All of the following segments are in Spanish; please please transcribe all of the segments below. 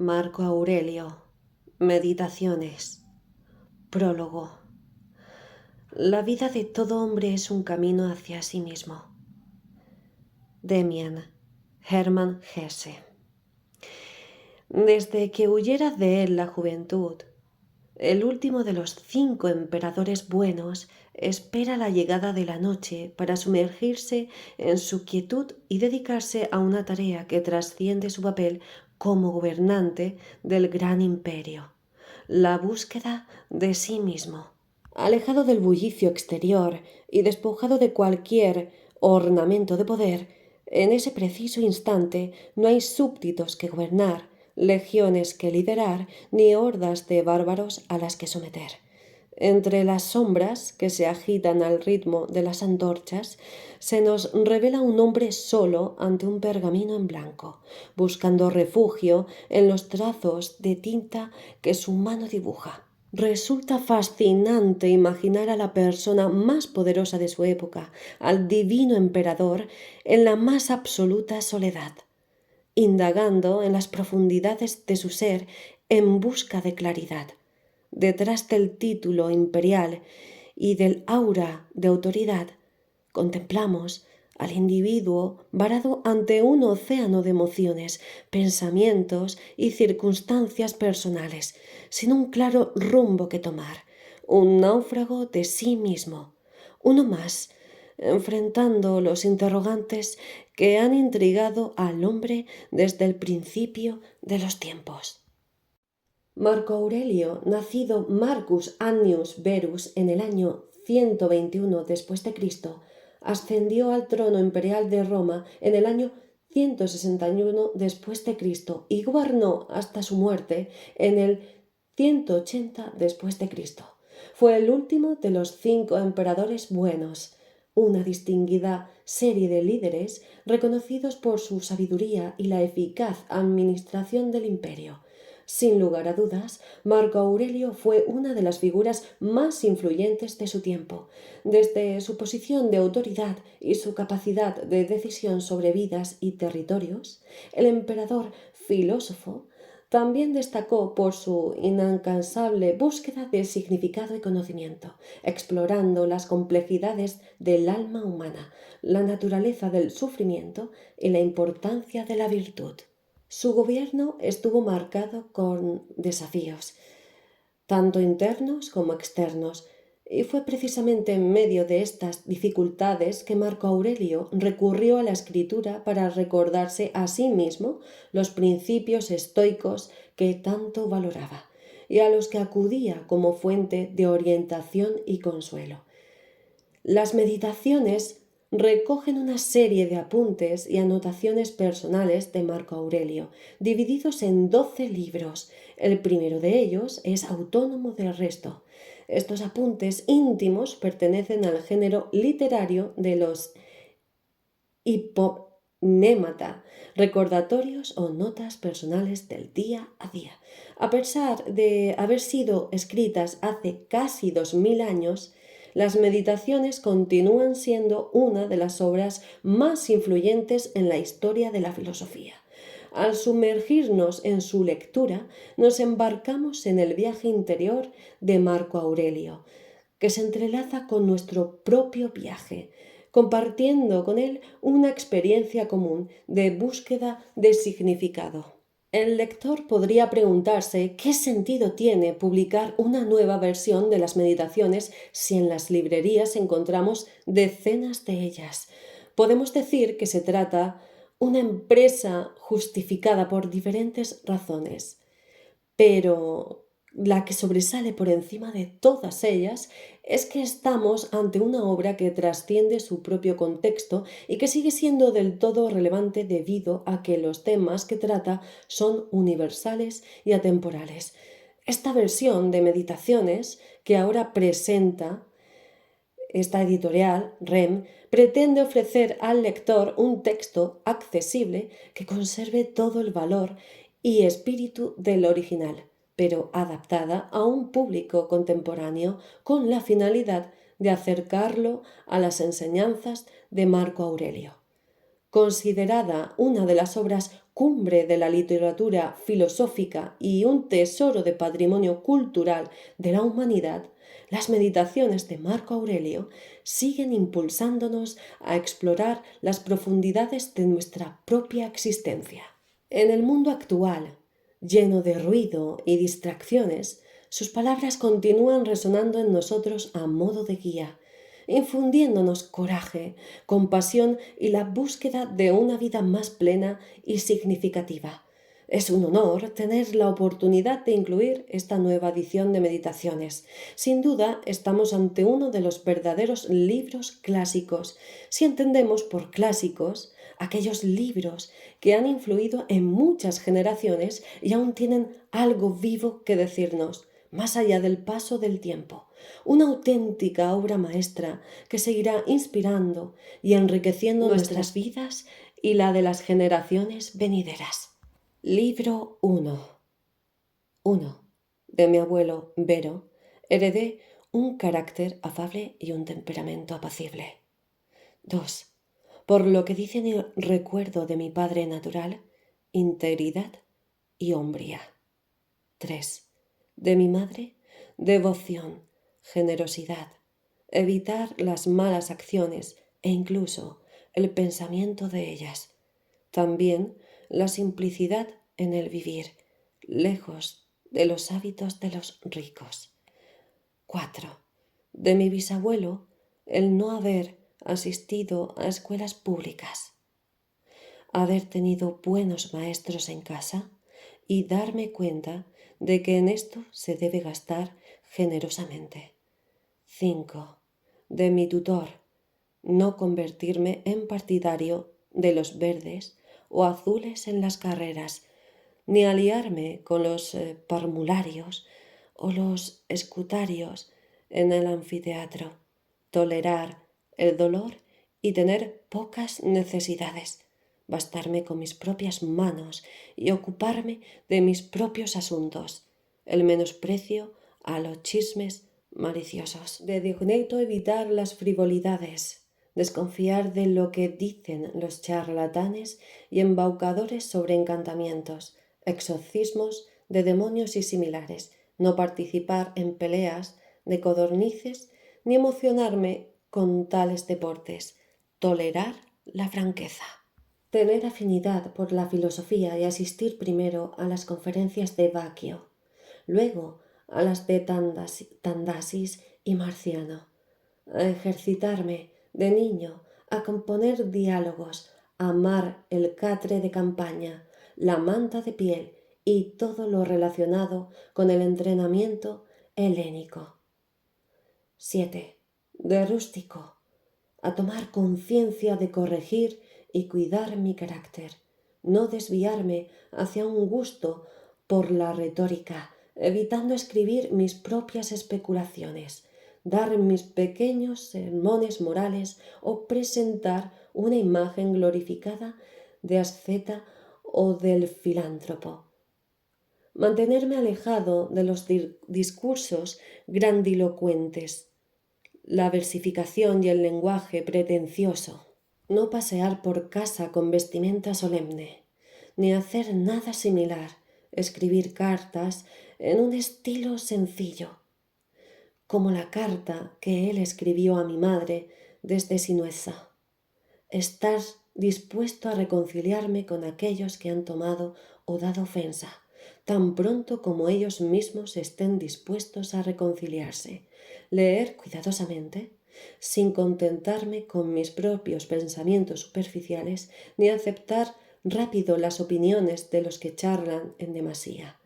Marco Aurelio. Meditaciones. Prólogo. La vida de todo hombre es un camino hacia sí mismo. Demian Hermann Hesse. Desde que huyera de él la juventud, el último de los 5 emperadores buenos espera la llegada de la noche para sumergirse en su quietud y dedicarse a una tarea que trasciende su papel como gobernante del gran imperio, la búsqueda de sí mismo. Alejado del bullicio exterior y despojado de cualquier ornamento de poder, en ese preciso instante no hay súbditos que gobernar, legiones que liderar, ni hordas de bárbaros a las que someter. Entre las sombras que se agitan al ritmo de las antorchas, se nos revela un hombre solo ante un pergamino en blanco, buscando refugio en los trazos de tinta que su mano dibuja. Resulta fascinante imaginar a la persona más poderosa de su época, al divino emperador, en la más absoluta soledad, indagando en las profundidades de su ser en busca de claridad. Detrás del título imperial y del aura de autoridad, contemplamos al individuo varado ante un océano de emociones, pensamientos y circunstancias personales, sin un claro rumbo que tomar, un náufrago de sí mismo, uno más, enfrentando los interrogantes que han intrigado al hombre desde el principio de los tiempos. Marco Aurelio, nacido Marcus Annius Verus en el año 121 después de Cristo, ascendió al trono imperial de Roma en el año 161 después de Cristo y gobernó hasta su muerte en el 180 después de Cristo. Fue el último de los 5 emperadores buenos, una distinguida serie de líderes reconocidos por su sabiduría y la eficaz administración del imperio. Sin lugar a dudas, Marco Aurelio fue una de las figuras más influyentes de su tiempo. Desde su posición de autoridad y su capacidad de decisión sobre vidas y territorios, el emperador filósofo también destacó por su incansable búsqueda de significado y conocimiento, explorando las complejidades del alma humana, la naturaleza del sufrimiento y la importancia de la virtud. Su gobierno estuvo marcado con desafíos, tanto internos como externos, y fue precisamente en medio de estas dificultades que Marco Aurelio recurrió a la escritura para recordarse a sí mismo los principios estoicos que tanto valoraba y a los que acudía como fuente de orientación y consuelo. Las meditaciones recogen una serie de apuntes y anotaciones personales de Marco Aurelio, divididos en 12 libros. El primero de ellos es autónomo del resto. Estos apuntes íntimos pertenecen al género literario de los hipopnémata, recordatorios o notas personales del día a día. A pesar de haber sido escritas hace casi 2000 años, las meditaciones continúan siendo una de las obras más influyentes en la historia de la filosofía. Al sumergirnos en su lectura, nos embarcamos en el viaje interior de Marco Aurelio, que se entrelaza con nuestro propio viaje, compartiendo con él una experiencia común de búsqueda de significado. El lector podría preguntarse qué sentido tiene publicar una nueva versión de las meditaciones si en las librerías encontramos decenas de ellas. Podemos decir que se trata una empresa justificada por diferentes razones, pero la que sobresale por encima de todas ellas es que estamos ante una obra que trasciende su propio contexto y que sigue siendo del todo relevante debido a que los temas que trata son universales y atemporales. Esta versión de Meditaciones que ahora presenta esta editorial, REM, pretende ofrecer al lector un texto accesible que conserve todo el valor y espíritu del original, pero adaptada a un público contemporáneo con la finalidad de acercarlo a las enseñanzas de Marco Aurelio. Considerada una de las obras cumbre de la literatura filosófica y un tesoro de patrimonio cultural de la humanidad, las meditaciones de Marco Aurelio siguen impulsándonos a explorar las profundidades de nuestra propia existencia. En el mundo actual, lleno de ruido y distracciones, sus palabras continúan resonando en nosotros a modo de guía, infundiéndonos coraje, compasión y la búsqueda de una vida más plena y significativa. Es un honor tener la oportunidad de incluir esta nueva edición de Meditaciones. Sin duda, estamos ante uno de los verdaderos libros clásicos, si entendemos por clásicos aquellos libros que han influido en muchas generaciones y aún tienen algo vivo que decirnos, más allá del paso del tiempo. Una auténtica obra maestra que seguirá inspirando y enriqueciendo nuestras vidas y la de las generaciones venideras. Libro 1. De mi abuelo Vero heredé un carácter afable y un temperamento apacible. 2. Por lo que dicen y recuerdo de mi padre natural, integridad y hombría. 3. De mi madre, devoción, generosidad, evitar las malas acciones e incluso el pensamiento de ellas. También la simplicidad en el vivir, lejos de los hábitos de los ricos. 4. De mi bisabuelo, el no haber asistido a escuelas públicas, haber tenido buenos maestros en casa y darme cuenta de que en esto se debe gastar generosamente. 5. De mi tutor, no convertirme en partidario de los verdes o azules en las carreras, ni aliarme con los parmularios o los escutarios en el anfiteatro, tolerar el dolor y tener pocas necesidades, bastarme con mis propias manos y ocuparme de mis propios asuntos, el menosprecio a los chismes maliciosos. De digneto evitar las frivolidades, desconfiar de lo que dicen los charlatanes y embaucadores sobre encantamientos, exorcismos de demonios y similares, no participar en peleas de codornices ni emocionarme con tales deportes, tolerar la franqueza. Tener afinidad por la filosofía y asistir primero a las conferencias de Baquio, luego a las de Tandasis y Marciano, a ejercitarme de niño a componer diálogos, a amar el catre de campaña, la manta de piel y todo lo relacionado con el entrenamiento helénico. 7. De rústico, a tomar conciencia de corregir y cuidar mi carácter, no desviarme hacia un gusto por la retórica, evitando escribir mis propias especulaciones, dar mis pequeños sermones morales o presentar una imagen glorificada de asceta o del filántropo. Mantenerme alejado de los discursos grandilocuentes, la versificación y el lenguaje pretencioso. No pasear por casa con vestimenta solemne, ni hacer nada similar, escribir cartas en un estilo sencillo, como la carta que él escribió a mi madre desde Sinuessa. Estar dispuesto a reconciliarme con aquellos que han tomado o dado ofensa, tan pronto como ellos mismos estén dispuestos a reconciliarse. Leer cuidadosamente, sin contentarme con mis propios pensamientos superficiales, ni aceptar rápido las opiniones de los que charlan en demasía.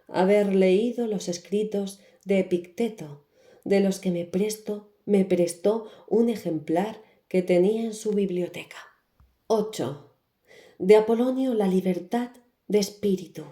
Haber leído los escritos de Epicteto, de los que me prestó un ejemplar que tenía en su biblioteca. 8. De Apolonio la libertad de espíritu,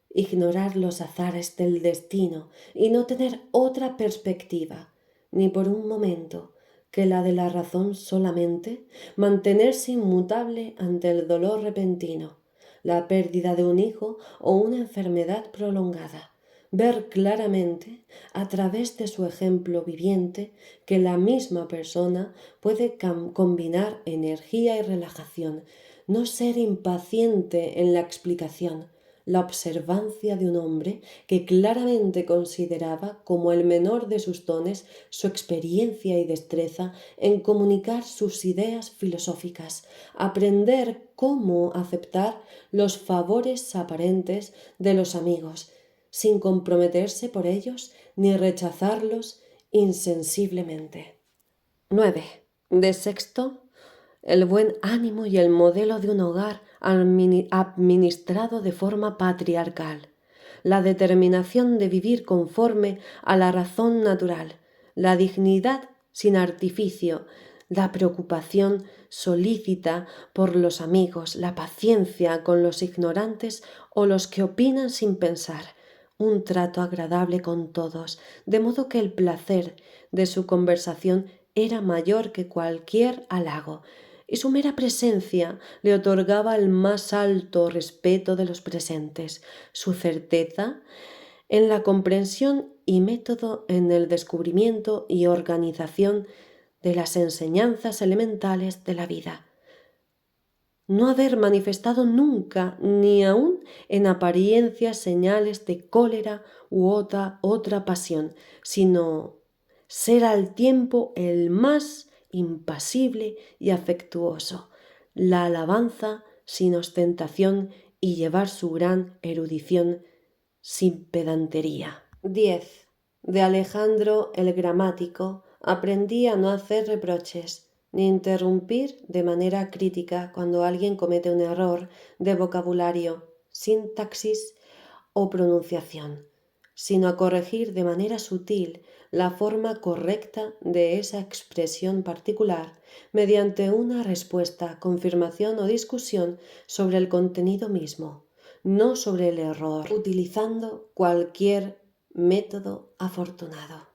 ignorar los azares del destino y no tener otra perspectiva, ni por un momento, que la de la razón solamente, mantenerse inmutable ante el dolor repentino, la pérdida de un hijo o una enfermedad prolongada, ver claramente, a través de su ejemplo viviente, que la misma persona puede combinar energía y relajación, no ser impaciente en la explicación, la observancia de un hombre que claramente consideraba como el menor de sus dones su experiencia y destreza en comunicar sus ideas filosóficas, aprender cómo aceptar los favores aparentes de los amigos, sin comprometerse por ellos ni rechazarlos insensiblemente. 9. De sexto, el buen ánimo y el modelo de un hogar administrado de forma patriarcal, la determinación de vivir conforme a la razón natural, la dignidad sin artificio, la preocupación solícita por los amigos, la paciencia con los ignorantes o los que opinan sin pensar, un trato agradable con todos, de modo que el placer de su conversación era mayor que cualquier halago, y su mera presencia le otorgaba el más alto respeto de los presentes, su certeza en la comprensión y método en el descubrimiento y organización de las enseñanzas elementales de la vida. No haber manifestado nunca, ni aun en apariencia, señales de cólera u otra pasión, sino ser al tiempo el más impasible y afectuoso, la alabanza sin ostentación y llevar su gran erudición sin pedantería. 10. De Alejandro el Gramático aprendí a no hacer reproches, ni interrumpir de manera crítica cuando alguien comete un error de vocabulario, sintaxis o pronunciación, sino a corregir de manera sutil la forma correcta de esa expresión particular mediante una respuesta, confirmación o discusión sobre el contenido mismo, no sobre el error, utilizando cualquier método afortunado.